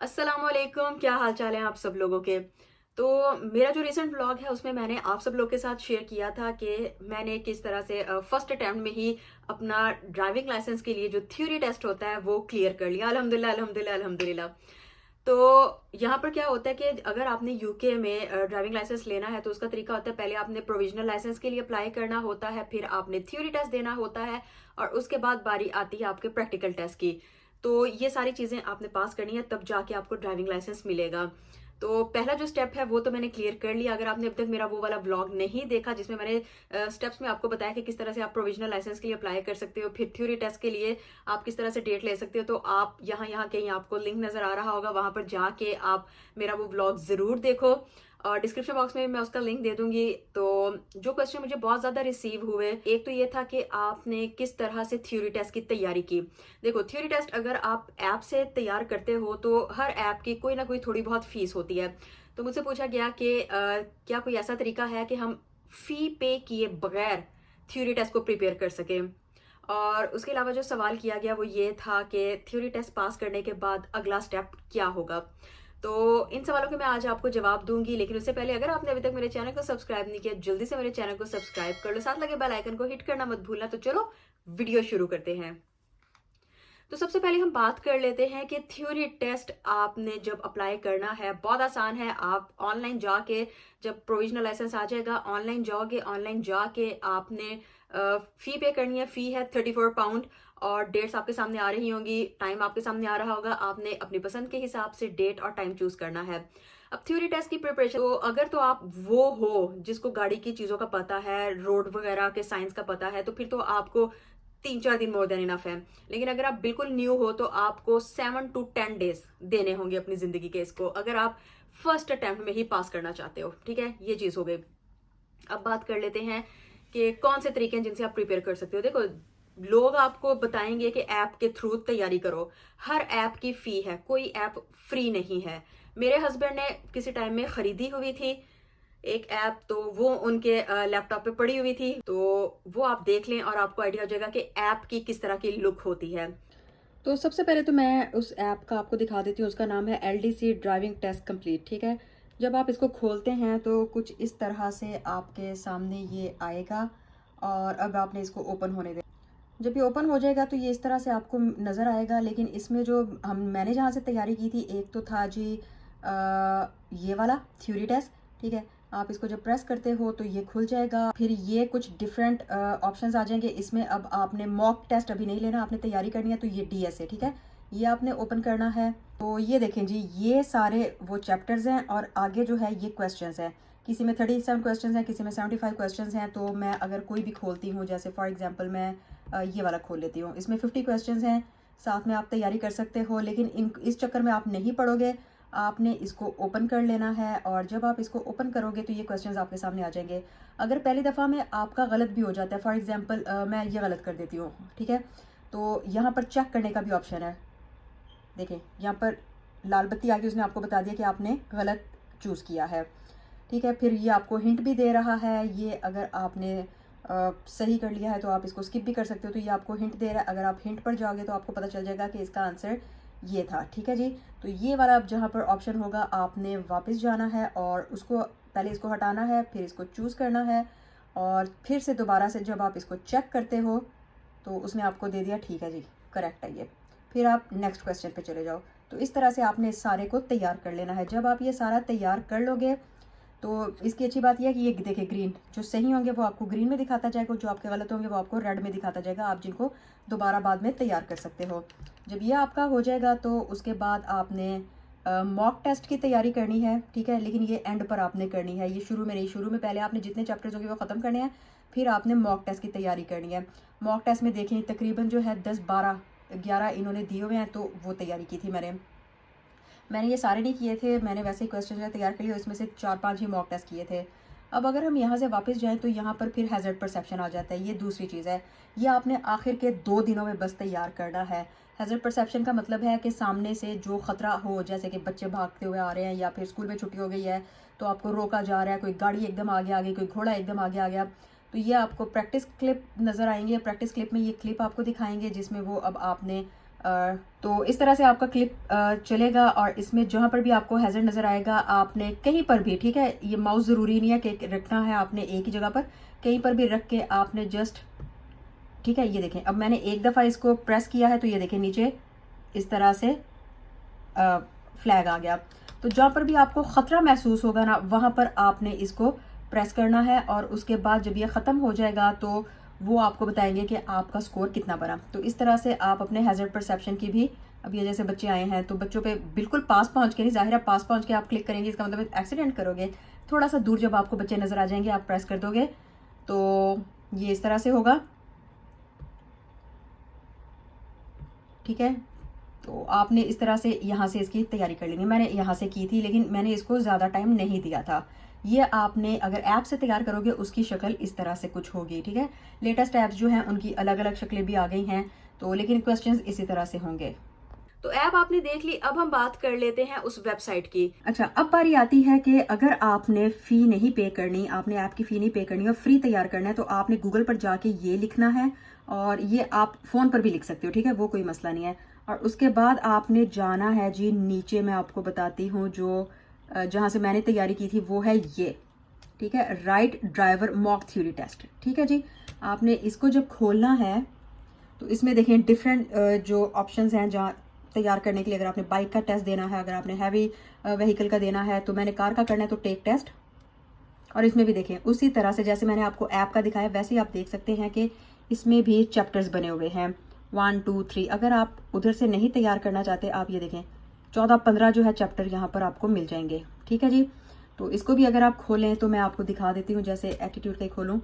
अस्सलामुअलैकुम, क्या हाल चाल है आप सब लोगों के। तो मेरा जो रिसेंट व्लॉग है उसमें मैंने आप सब लोग के साथ शेयर किया था कि मैंने किस तरह से फर्स्ट अटेम्प्ट में ही अपना ड्राइविंग लाइसेंस के लिए जो थ्योरी टेस्ट होता है वो क्लियर कर लिया। अल्हम्दुलिल्लाह अल्हम्दुलिल्लाह अल्हम्दुलिल्लाह। तो यहाँ पर क्या होता है कि अगर आपने यूके में ड्राइविंग लाइसेंस लेना है तो उसका तरीका होता है, पहले आपने प्रोविजनल लाइसेंस के लिए अप्लाई करना होता है, फिर आपने थ्योरी टेस्ट देना होता है और उसके बाद बारी आती है आपके प्रैक्टिकल टेस्ट की। तो ये सारी चीज़ें आपने पास करनी है तब जाके आपको ड्राइविंग लाइसेंस मिलेगा। तो पहला जो स्टेप है वो तो मैंने क्लियर कर लिया। अगर आपने अब तक मेरा वो वाला व्लॉग नहीं देखा जिसमें मैंने स्टेप्स में आपको बताया कि किस तरह से आप प्रोविजनल लाइसेंस के लिए अप्लाई कर सकते हो, फिर थ्योरी टेस्ट के लिए आप किस तरह से डेट ले सकते हो, तो आप यहाँ यहाँ कहीं आपको लिंक नजर आ रहा होगा, वहां पर जाके आप मेरा वो व्लॉग जरूर देखो और डिस्क्रिप्शन बॉक्स में मैं उसका लिंक दे दूंगी। तो जो क्वेश्चन मुझे बहुत ज्यादा रिसीव हुए, एक तो ये था कि आपने किस तरह से थ्योरी टेस्ट की तैयारी की। देखो, थ्योरी टेस्ट अगर आप ऐप से तैयार करते हो तो हर ऐप की कोई ना कोई थोड़ी बहुत फीस होती है। तो मुझसे पूछा गया कि क्या कोई ऐसा तरीका है कि हम फी पे किए बगैर थ्योरी टेस्ट को प्रिपेयर कर सकें। और उसके अलावा जो सवाल किया गया वो ये था कि थ्योरी टेस्ट पास करने के बाद अगला स्टेप क्या होगा। तो इन सवालों के मैं आज आपको जवाब दूंगी, लेकिन उससे पहले अगर आपने अभी तक मेरे चैनल को सब्सक्राइब नहीं किया, जल्दी से मेरे चैनल को सब्सक्राइब कर लो, साथ लगे बेल आइकन को हिट करना मत भूलना। तो चलो वीडियो शुरू करते हैं। तो सबसे पहले हम बात कर लेते हैं कि थ्योरी टेस्ट आपने जब अप्लाई करना है बहुत आसान है। आप ऑनलाइन जाके, जब प्रोविजनल लाइसेंस आ जाएगा, ऑनलाइन जाओगे, ऑनलाइन जाके आपने फी पे करनी है। फी है 34 पाउंड और डेट्स आपके सामने आ रही होंगी, टाइम आपके सामने आ रहा होगा। आपने अपनी पसंद के हिसाब से डेट और टाइम चूज करना है। अब थ्योरी टेस्ट की प्रिपरेशन, तो अगर तो आप वो हो जिसको गाड़ी की चीजों का पता है, रोड वगैरह के साइंस का पता है, तो फिर तो आपको 3-4 दिन मोर देन इनफ है। लेकिन अगर आप बिल्कुल न्यू हो तो आपको 7 to 10 डेज देने होंगे अपनी जिंदगी के इसको, अगर आप फर्स्ट अटेम्प्ट में ही पास करना चाहते हो। ठीक है, ये चीज हो गई। अब बात कर लेते हैं कि कौन से तरीके हैं जिनसे आप प्रिपेयर कर सकते हो। देखो, लोग आपको बताएंगे कि ऐप के थ्रू तैयारी करो। हर ऐप की फी है, कोई ऐप फ्री नहीं है। मेरे हस्बैंड ने किसी टाइम में खरीदी हुई थी एक ऐप, तो वो उनके लैपटॉप पे पड़ी हुई थी, तो वो आप देख लें और आपको आइडिया हो जाएगा कि ऐप की किस तरह की लुक होती है। तो सबसे पहले तो मैं उस ऐप का आपको दिखा देती हूँ। उसका नाम है LDC ड्राइविंग टेस्ट कंप्लीट। ठीक है, जब आप इसको खोलते हैं तो कुछ इस तरह से आपके सामने ये आएगा और अब आपने इसको ओपन होने दे। जब ये ओपन हो जाएगा तो ये इस तरह से आपको नज़र आएगा। लेकिन इसमें जो मैंने जहाँ से तैयारी की थी, एक तो था जी ये वाला थ्योरी टेस्ट। ठीक है, आप इसको जब प्रेस करते हो तो ये खुल जाएगा, फिर ये कुछ डिफरेंट ऑप्शंस आ जाएंगे इसमें। अब आपने मॉक टेस्ट अभी नहीं लेना, आपने तैयारी करनी है, तो ये DS है। ठीक है, ये आपने ओपन करना है। तो ये देखें जी, ये सारे वो चैप्टर्स हैं और आगे जो है ये क्वेश्चंस हैं। किसी में 37 क्वेश्चंस हैं, किसी में 75 क्वेश्चंस हैं। तो मैं अगर कोई भी खोलती हूँ, जैसे फॉर एग्जांपल मैं ये वाला खोल लेती हूँ, इसमें 50 क्वेश्चंस हैं। साथ में आप तैयारी कर सकते हो, लेकिन इस चक्कर में आप नहीं पढ़ोगे, आपने इसको ओपन कर लेना है। और जब आप इसको ओपन करोगे तो ये क्वेश्चंस आपके सामने आ जाएंगे। अगर पहली दफ़ा में आपका गलत भी हो जाता है, फॉर एग्जांपल मैं ये गलत कर देती हूँ, ठीक है, तो यहाँ पर चेक करने का भी ऑप्शन है। देखें, यहाँ पर लाल बत्ती आ गई, उसने आपको बता दिया कि आपने गलत चूज़ किया है। ठीक है, फिर ये आपको हिंट भी दे रहा है। ये अगर आपने सही कर लिया है तो आप इसको स्किप भी कर सकते हो, तो ये आपको हिंट दे रहा है। अगर आप हिंट पर जाओगे तो आपको पता चल जाएगा कि इसका आंसर ये था। ठीक है जी, तो ये वाला अब जहाँ पर ऑप्शन होगा आपने वापस जाना है और उसको पहले इसको हटाना है, फिर इसको चूज़ करना है और फिर से दोबारा से जब आप इसको चेक करते हो तो उसने आपको दे दिया ठीक है जी, करेक्ट है ये। फिर आप नेक्स्ट क्वेश्चन पे चले जाओ। तो इस तरह से आपने इस सारे को तैयार कर लेना है। जब आप ये सारा तैयार कर लोगे तो इसकी अच्छी बात यह है कि ये देखिए, ग्रीन जो सही होंगे वो आपको ग्रीन में दिखाता जाएगा, जो आपके गलत होंगे वो आपको रेड में दिखाता जाएगा, आप जिनको दोबारा बाद में तैयार कर सकते हो। जब ये आपका हो जाएगा तो उसके बाद आपने मॉक टेस्ट की तैयारी करनी है। ठीक है, लेकिन ये एंड पर आपने करनी है, ये शुरू में नहीं। शुरू में पहले आपने जितने चैप्टर्स होंगे वो ख़त्म करने हैं, फिर आपने मॉक टेस्ट की तैयारी करनी है। मॉक टेस्ट में देखें तकरीबन जो है 10, 12, 11 इन्होंने दिए हुए हैं, तो वो तैयारी की थी मैंने ये सारे नहीं किए थे, मैंने वैसे ही क्वेश्चन जो तैयार कर लिए, इसमें से 4-5 ही मॉक टेस्ट किए थे। अब अगर हम यहाँ से वापस जाएं तो यहाँ पर फिर हैज़र्ड परसेप्शन आ जाता है। ये दूसरी चीज़ है, ये आपने आखिर के 2 दिनों में बस तैयार करना है। हैज़र्ड परसेप्शन का मतलब है कि सामने से जो ख़तरा हो, जैसे कि बच्चे भागते हुए आ रहे हैं या फिर स्कूल में छुट्टी हो गई है तो आपको रोका जा रहा है, कोई गाड़ी एकदम आगे आ गई, कोई घोड़ा एकदम आगे आ गया, तो ये आपको प्रैक्टिस क्लिप नज़र आएंगे। प्रैक्टिस क्लिप में ये क्लिप आपको दिखाएंगे जिसमें वो अब आपने तो इस तरह से आपका क्लिप चलेगा और इसमें जहाँ पर भी आपको हैज़र्ड नज़र आएगा आपने कहीं पर भी, ठीक है, ये माउस ज़रूरी नहीं है कि रखना है आपने एक ही जगह पर, कहीं पर भी रख के आपने जस्ट, ठीक है, ये देखें अब मैंने एक दफ़ा इसको प्रेस किया है तो ये देखें नीचे इस तरह से फ्लैग आ गया। तो जहाँ पर भी आपको ख़तरा महसूस होगा ना वहाँ पर आपने इसको प्रेस करना है और उसके बाद जब ये ख़त्म हो जाएगा तो वो आपको बताएंगे कि आपका स्कोर कितना बना। तो इस तरह से आप अपने हैज़र्ड परसेप्शन की भी, अब ये जैसे बच्चे आए हैं तो बच्चों पे बिल्कुल पास पहुंच के नहीं, ज़ाहिर है पास पहुंच के आप क्लिक करेंगे इसका मतलब एक्सीडेंट करोगे, थोड़ा सा दूर जब आपको बच्चे नज़र आ जाएंगे आप प्रेस कर दोगे तो ये इस तरह से होगा, ठीक है। तो आपने इस तरह से यहाँ से इसकी तैयारी कर लेंगे। मैंने यहाँ से की थी लेकिन मैंने इसको ज़्यादा टाइम नहीं दिया था। ये आपने अगर ऐप से तैयार करोगे उसकी शक्ल इस तरह से कुछ होगी, ठीक है। लेटेस्ट ऐप्स जो हैं उनकी अलग अलग शक्लें भी आ गई हैं, तो लेकिन क्वेश्चंस इसी तरह से होंगे। तो ऐप आपने देख ली, अब हम बात कर लेते हैं उस वेबसाइट की। अच्छा, अब बारी आती है कि अगर आपने फ़ी नहीं पे करनी, आपने ऐप की फ़ी नहीं पे करनी और फ्री तैयार करना है तो आपने गूगल पर जाके ये लिखना है और ये आप फ़ोन पर भी लिख सकते हो, ठीक है, वो कोई मसला नहीं है। और उसके बाद आपने जाना है जी नीचे, मैं आपको बताती हूँ जो जहाँ से मैंने तैयारी की थी वो है ये, ठीक है, right driver mock theory test, ठीक है जी। आपने इसको जब खोलना है तो इसमें देखें डिफरेंट जो ऑप्शंस हैं जहाँ तैयार करने के लिए, अगर आपने बाइक का टेस्ट देना है, अगर आपने हैवी व्हीकल का देना है, तो मैंने कार का करना है तो टेक टेस्ट। और इसमें भी देखें उसी तरह से जैसे मैंने आपको ऐप का दिखाया वैसे ही आप देख सकते हैं कि इसमें भी चैप्टर्स बने हुए हैं 1 2 3। अगर आप उधर से नहीं तैयार करना चाहते, आप ये देखें 14-15 जो है चैप्टर यहाँ पर आपको मिल जाएंगे, ठीक है जी। तो इसको भी अगर आप खोलें तो मैं आपको दिखा देती हूँ, जैसे एटीट्यूड का ही खोलूँ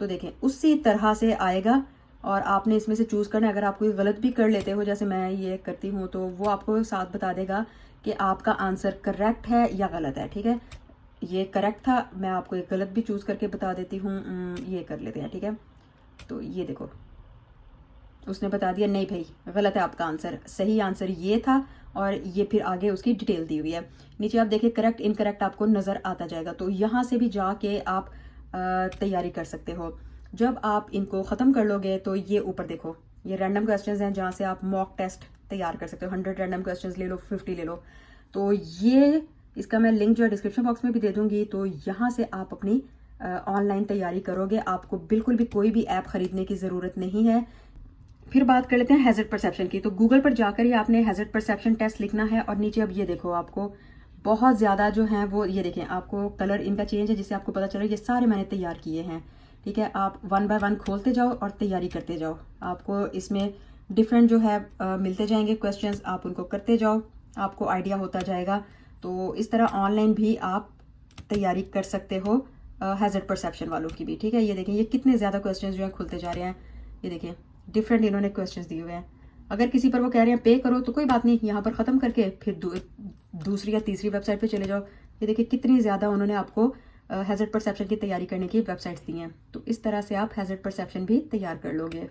तो देखें उसी तरह से आएगा और आपने इसमें से चूज़ करना है। अगर आप कोई गलत भी कर लेते हो जैसे मैं ये करती हूँ तो वो आपको साथ बता देगा कि आपका आंसर करेक्ट है या गलत है, ठीक है। ये करेक्ट था, मैं आपको एक गलत भी चूज़ करके बता देती हूँ, ये कर लेते हैं, ठीक है। तो ये देखो उसने बता दिया नहीं भाई गलत है आपका आंसर, सही आंसर ये था और ये फिर आगे उसकी डिटेल दी हुई है। नीचे आप देखिए करेक्ट इनकरेक्ट आपको नज़र आता जाएगा, तो यहाँ से भी जाके आप तैयारी कर सकते हो। जब आप इनको ख़त्म कर लोगे तो ये ऊपर देखो ये रैंडम क्वेश्चंस हैं जहाँ से आप मॉक टेस्ट तैयार कर सकते हो। 100 रैंडम क्वेश्चंस ले लो, 50 ले लो। तो ये इसका मैं लिंक जो है डिस्क्रिप्शन बॉक्स में भी दे दूंगी, तो यहाँ से आप अपनी ऑनलाइन तैयारी करोगे, आपको बिल्कुल भी कोई भी ऐप ख़रीदने की ज़रूरत नहीं है। फिर बात कर लेते हैं हैज़र्ड परसेप्शन की। तो गूगल पर जाकर ही आपने हैज़र्ड परसेप्शन टेस्ट लिखना है और नीचे अब ये देखो आपको बहुत ज़्यादा जो हैं वो ये देखें आपको कलर इनका चेंज है जिससे आपको पता चले ये सारे मैंने तैयार किए हैं, ठीक है। आप 1 बाय 1 खोलते जाओ और तैयारी करते जाओ, आपको इसमें डिफरेंट जो है मिलते जाएंगे क्वेश्चंस, आप उनको करते जाओ, आपको आइडिया होता जाएगा। तो इस तरह ऑनलाइन भी आप तैयारी कर सकते हो हैज़र्ड परसेप्शन वालों की भी, ठीक है। ये देखें ये कितने ज़्यादा क्वेश्चंस जो हैं खुलते जा रहे हैं, ये देखें डिफरेंट इन्होंने क्वेश्चंस दिए हुए हैं। अगर किसी पर वो कह रहे हैं पे करो तो कोई बात नहीं, यहाँ पर ख़त्म करके फिर दूसरी या तीसरी वेबसाइट पे चले जाओ। ये देखिए कितनी ज़्यादा उन्होंने आपको हैज़र्ड परसेप्शन की तैयारी करने की वेबसाइट्स दी हैं। तो इस तरह से आप हैज़र्ड परसेप्शन भी तैयार कर लोगे।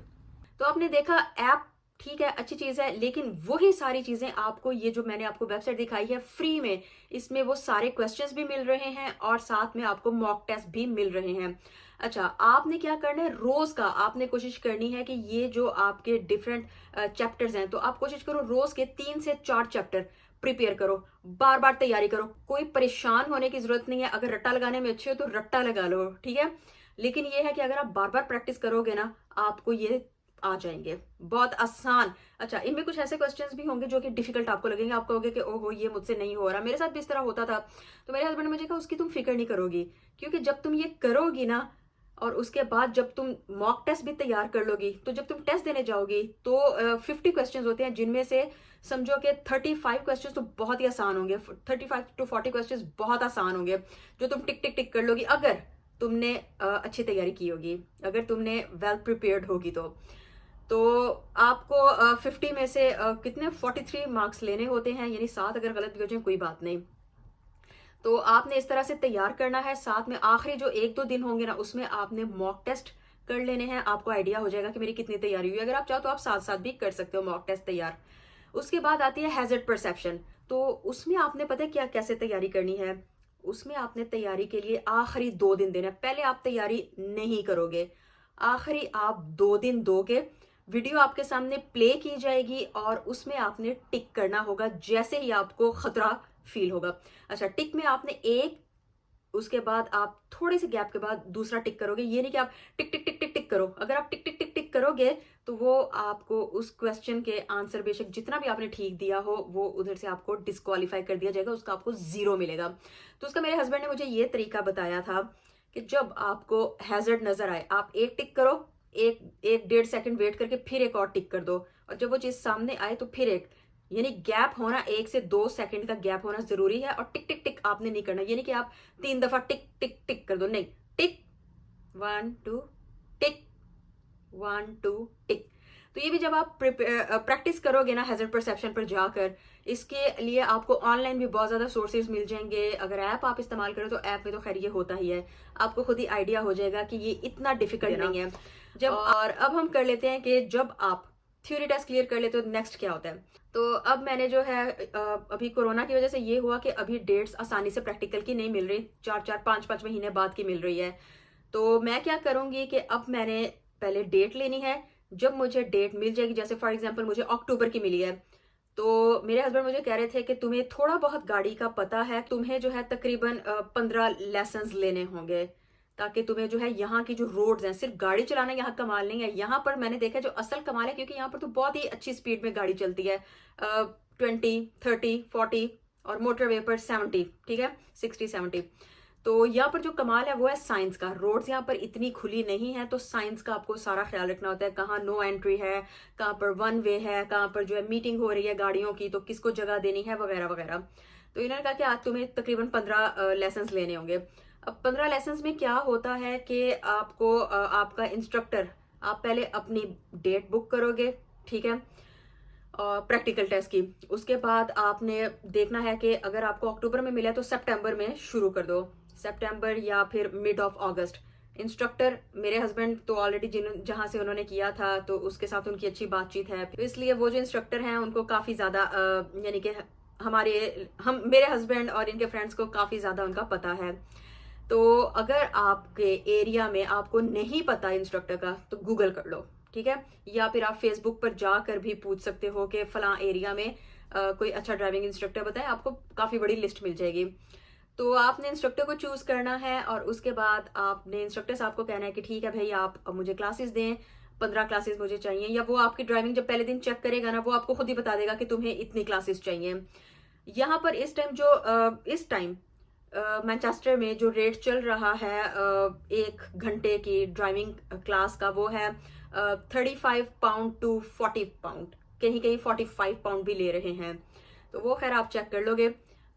तो आपने देखा ऐप ठीक है, अच्छी चीज़ है, लेकिन वही सारी चीज़ें आपको ये जो मैंने आपको वेबसाइट दिखाई है फ्री में, इसमें वो सारे क्वेश्चंस भी मिल रहे हैं और साथ में आपको मॉक टेस्ट भी मिल रहे हैं। अच्छा, आपने क्या करना है, रोज का आपने कोशिश करनी है कि ये जो आपके डिफरेंट चैप्टर्स हैं तो आप कोशिश करो रोज के 3 से 4 चैप्टर प्रिपेयर करो, बार बार तैयारी करो। कोई परेशान होने की जरूरत नहीं है, अगर रट्टा लगाने में अच्छे हो तो रट्टा लगा लो, ठीक है। लेकिन ये है कि अगर आप बार बार प्रैक्टिस करोगे ना आपको ये आ जाएंगे बहुत आसान। अच्छा, इनमें कुछ ऐसे क्वेश्चंस भी होंगे जो कि डिफिकल्ट आपको लगेंगे, आप कहोगे कि ओहो ये मुझसे नहीं हो रहा। मेरे साथ भी इस तरह होता था, तो मेरे हस्बैंड ने मुझे कहा उसकी तुम फिक्र नहीं करोगी, क्योंकि जब तुम ये करोगी ना और उसके बाद जब तुम मॉक टेस्ट भी तैयार कर लोगी तो जब तुम टेस्ट देने जाओगी तो 50 क्वेश्चंस होते हैं, जिनमें से समझो कि 35 क्वेश्चंस तो बहुत ही आसान होंगे, 35 to 40 क्वेश्चंस बहुत आसान होंगे जो तुम टिक टिक टिक कर लोगी अगर तुमने अच्छी तैयारी की होगी, अगर तुमने वेल प्रिपेयर्ड होगी। तो आपको 50 में से कितने 43 मार्क्स लेने होते हैं, यानी 7 अगर गलत भी हो जाए कोई बात नहीं। तो आपने इस तरह से तैयार करना है। साथ में आखिरी जो 1-2 दिन होंगे ना उसमें आपने मॉक टेस्ट कर लेने हैं, आपको आइडिया हो जाएगा कि मेरी कितनी तैयारी हुई। अगर आप चाहो तो आप साथ साथ भी कर सकते हो मॉक टेस्ट तैयार। उसके बाद आती है हैज़र्ड परसेप्शन। तो उसमें आपने पता है क्या कैसे तैयारी करनी है, उसमें आपने तैयारी के लिए आखिरी 2 दिन देना है। पहले आप तैयारी नहीं करोगे, आखिरी आप 2 दिन दोगे, वीडियो आपके सामने प्ले की जाएगी और उसमें आपने टिक करना होगा जैसे ही आपको खतरा फील होगा। अच्छा, टिक में आपने एक, उसके बाद आप थोड़े से गैप के बाद दूसरा टिक करोगे। ये नहीं कि आप टिक टिक टिक टिक टिक करो। अगर आप टिक टिक टिक टिक करोगे तो वो आपको उस क्वेश्चन के आंसर बेशक जितना भी आपने ठीक दिया हो वो उधर से आपको डिस्क्वालीफाई कर दिया जाएगा, उसका आपको 0 मिलेगा। तो उसका मेरे हस्बैंड ने मुझे ये तरीका बताया था कि जब आपको हैजर्ड नजर आए आप एक टिक करो, एक एक 1.5 सेकंड वेट करके फिर एक और टिक कर दो, और जब वो चीज सामने आए तो फिर एक, यानी गैप होना 1 से 2 सेकंड का गैप होना जरूरी है। और टिक टिक टिक आपने नहीं करना, यानी कि आप 3 दफा टिक टिक टिक कर दो, नहीं, टिक 1 2 टिक 1 2 टिक। तो ये भी जब आप प्रैक्टिस करोगे ना हैजर्ड परसेप्शन पर जाकर, इसके लिए आपको ऑनलाइन भी बहुत ज्यादा सोर्सेज मिल जाएंगे। अगर ऐप आप इस्तेमाल करें तो ऐप में तो खैर ये होता ही है, आपको खुद ही आइडिया हो जाएगा कि ये इतना डिफिकल्ट नहीं है। जब और अब हम कर लेते हैं कि जब आप थ्योरी टेस्ट क्लियर कर लेते हो नेक्स्ट क्या होता है। तो अब मैंने जो है अभी कोरोना की वजह से ये हुआ कि अभी डेट्स आसानी से प्रैक्टिकल की नहीं मिल रही, 4 4 5 5 महीने बाद की मिल रही है। तो मैं क्या करूंगी कि अब मैंने पहले डेट लेनी है। जब मुझे डेट मिल जाएगी, जैसे फॉर एग्जांपल मुझे अक्टूबर की मिली है, तो मेरे हस्बैंड मुझे कह रहे थे कि तुम्हें थोड़ा बहुत गाड़ी का पता है, तुम्हें जो है तकरीबन 15 लेसन लेने होंगे, ताकि तुम्हें जो है यहाँ की जो रोड्स हैं, सिर्फ गाड़ी चलाना यहाँ कमाल नहीं है। यहाँ पर मैंने देखा जो असल कमाल है, क्योंकि यहाँ पर तो बहुत ही अच्छी स्पीड में गाड़ी चलती है, 20 30 40, और मोटरवे पर 70, ठीक है, 60 70। तो यहाँ पर जो कमाल है वो है साइंस का। रोड्स यहाँ पर इतनी खुली नहीं है, तो साइंस का आपको सारा ख्याल रखना होता है, कहाँ नो एंट्री है, कहाँ पर 1 वे है, कहाँ पर जो है मीटिंग हो रही है गाड़ियों की तो किसको जगह देनी है, वगैरह वगैरह। तो इन्होंने कहा कि आज तुम्हें तकरीबन 15 लेसन लेने होंगे। अब 15 लेसन में क्या होता है कि आपको आपका इंस्ट्रक्टर, आप पहले अपनी डेट बुक करोगे, ठीक है, प्रैक्टिकल टेस्ट की। उसके बाद आपने देखना है कि अगर आपको अक्टूबर में मिला है तो सितंबर में शुरू कर दो, सितंबर या फिर मिड ऑफ अगस्त। इंस्ट्रक्टर मेरे हस्बैंड तो ऑलरेडी जिन जहां से उन्होंने किया था तो उसके साथ उनकी अच्छी बातचीत है, तो इसलिए वो जो इंस्ट्रक्टर हैं उनको काफी ज्यादा यानी कि हम मेरे हस्बैंड और इनके फ्रेंड्स को काफी ज्यादा उनका पता है। तो अगर आपके एरिया में आपको नहीं पता इंस्ट्रक्टर का तो गूगल कर लो, ठीक है, या फिर आप फेसबुक पर जाकर भी पूछ सकते हो कि फलां एरिया में कोई अच्छा ड्राइविंग इंस्ट्रक्टर बताएं, आपको काफी बड़ी लिस्ट मिल जाएगी। तो आपने इंस्ट्रक्टर को चूज करना है और उसके बाद आपने इंस्ट्रक्टर साहब को कहना है कि ठीक है भाई आप अब मुझे क्लासेस दें, 15 क्लासेस मुझे चाहिए। या वो आपकी ड्राइविंग जब पहले दिन चेक करेगा ना, वो आपको खुद ही बता देगा कि तुम्हें इतनी क्लासेस चाहिए। यहाँ पर इस टाइम मैनचेस्टर में जो रेट चल रहा है 1 घंटे की ड्राइविंग क्लास का, वो है 35 पाउंड टू 40 पाउंड, कहीं कहीं 45 पाउंड भी ले रहे हैं। तो वो खैर आप चेक कर लोगे।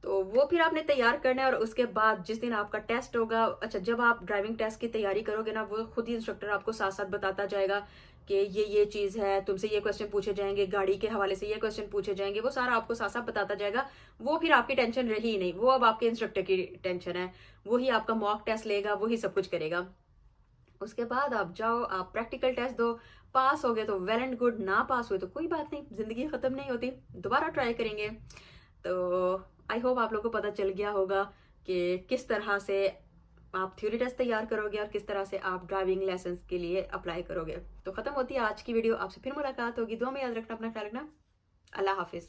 तो वो फिर आपने तैयार करना है और उसके बाद जिस दिन आपका टेस्ट होगा, अच्छा, जब आप ड्राइविंग टेस्ट की तैयारी करोगे ना, वो खुद ही इंस्ट्रक्टर आपको साथ साथ बताता जाएगा कि ये चीज है, तुमसे ये क्वेश्चन पूछे जाएंगे, गाड़ी के हवाले से ये क्वेश्चन पूछे जाएंगे, वो सारा आपको साथ साथ बताता जाएगा। वो फिर आपकी टेंशन रही ही नहीं, वो अब आपके इंस्ट्रक्टर की टेंशन है, वही आपका मॉक टेस्ट लेगा, वही सब कुछ करेगा। उसके बाद आप जाओ, आप प्रैक्टिकल टेस्ट दो, पास हो गए तो वेल एंड गुड, ना पास हुए तो कोई बात नहीं, जिंदगी खत्म नहीं होती, दोबारा ट्राई करेंगे। तो आई होप आप लोगों को पता चल गया होगा कि किस तरह से आप थ्योरी टेस्ट तैयार करोगे और किस तरह से आप ड्राइविंग लाइसेंस के लिए अप्लाई करोगे। तो खत्म होती है आज की वीडियो, आपसे फिर मुलाकात होगी। दुआ में याद रखना, अपना ख्याल रखना। अल्लाह हाफिज।